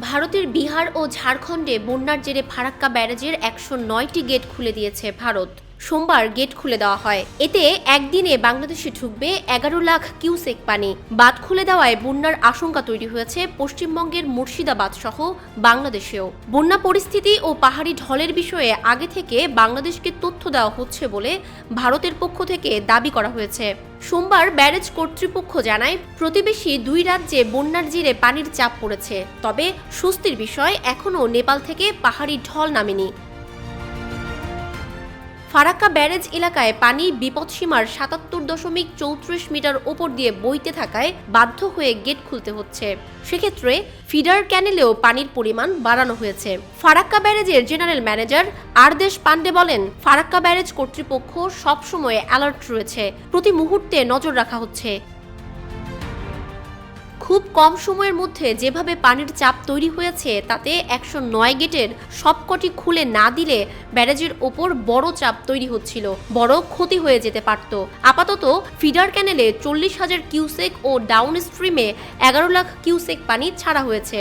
ভারতের বিহার ও ঝাড়খণ্ডে বন্যার জেরে ফারাক্কা ব্যারেজের ১০৯টি গেট খুলে দিয়েছে ভারত। সোমবার গেট খুলে দেওয়া হয়। এতে একদিনে বাংলাদেশে ঢুকবে ১১ লাখ কিউসেক পানি। বাঁধ খুলে দেওয়ায় বন্যার আশঙ্কা তৈরি হয়েছে পশ্চিমবঙ্গের মুর্শিদাবাদ সহ বাংলাদেশেও। বন্যা পরিস্থিতি ও পাহাড়ি ঢলের বিষয়ে আগে থেকে বাংলাদেশকে তথ্য দেওয়া হচ্ছে বলে ভারতের পক্ষ থেকে দাবি করা হয়েছে। সোমবার ব্যারেজ কর্তৃপক্ষ জানায়, প্রতিবেশী দুই রাজ্যে বন্যার জেরে পানির চাপ পড়েছে, তবে স্বস্তির বিষয় এখনও নেপাল থেকে পাহাড়ি ঢল নামেনি। ফারাক্কা ব্যারেজ এলাকায় পানি বিপদসীমার ৭৭.৩৪ মিটার ওপর দিয়ে বইতে থাকায় বাধ্য হয়ে গেট খুলতে হচ্ছে। সেক্ষেত্রে ফিডার ক্যানেলেও পানির পরিমাণ বাড়ানো হয়েছে। ফারাক্কা ব্যারেজের জেনারেল ম্যানেজার আরদেশ পান্ডে বলেন, ফারাক্কা ব্যারেজ কর্তৃপক্ষ সবসময় অ্যালার্ট রয়েছে, প্রতি মুহূর্তে নজর রাখা হচ্ছে। খুব কম সময়ের মধ্যে যেভাবে পানির চাপ তৈরি হয়েছে তাতে ১০৯ গেটের সবকটি খুলে না দিলে ব্যারেজের ওপর বড় চাপ তৈরি হচ্ছিল, বড় ক্ষতি হয়ে যেতে পারত। আপাতত ফিডার ক্যানেলে ৪০,০০০ কিউসেক ও ডাউন স্ট্রিমে ১১ লাখ কিউসেক পানি ছাড়া হয়েছে।